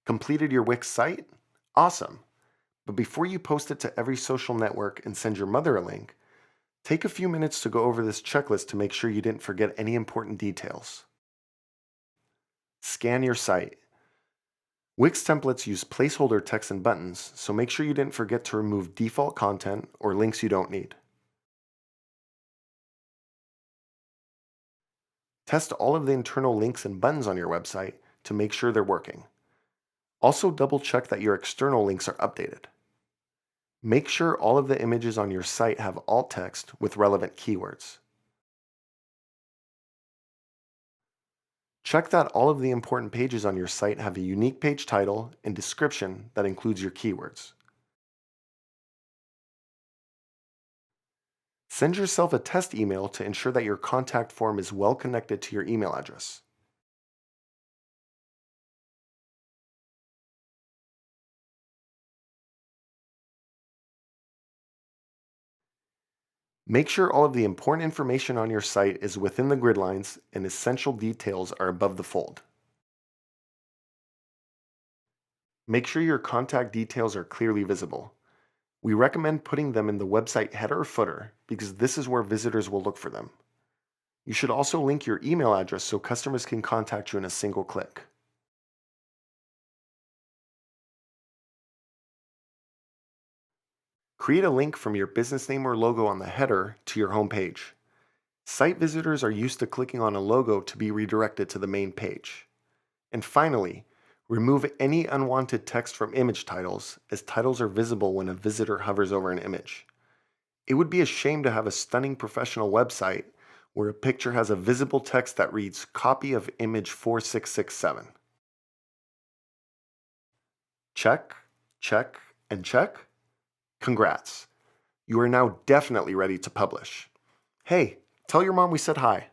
Completed your Wix site? Awesome. But before you post it to every social network and send your mother a link, take a few minutes to go over this checklist to make sure you didn't forget any important details. Scan your site. Wix templates use placeholder text and buttons, so make sure you didn't forget to remove default content or links you don't need. Test all of the internal links and buttons on your website to make sure they're working. Also double check that your external links are updated. Make sure all of the images on your site have alt text with relevant keywords. Check that all of the important pages on your site have a unique page title and description that includes your keywords. Send yourself a test email to ensure that your contact form is well connected to your email address. Make sure all of the important information on your site is within the grid lines and essential details are above the fold. Make sure your contact details are clearly visible. We recommend putting them in the website header or footer because this is where visitors will look for them. You should also link your email address so customers can contact you in a single click. Create a link from your business name or logo on the header to your home page. Site visitors are used to clicking on a logo to be redirected to the main page. And finally, remove any unwanted text from image titles, as titles are visible when a visitor hovers over an image. It would be a shame to have a stunning professional website where a picture has a visible text that reads copy of image 4667. Check, check, and check. Congrats. You are now definitely ready to publish. Hey, tell your mom we said hi.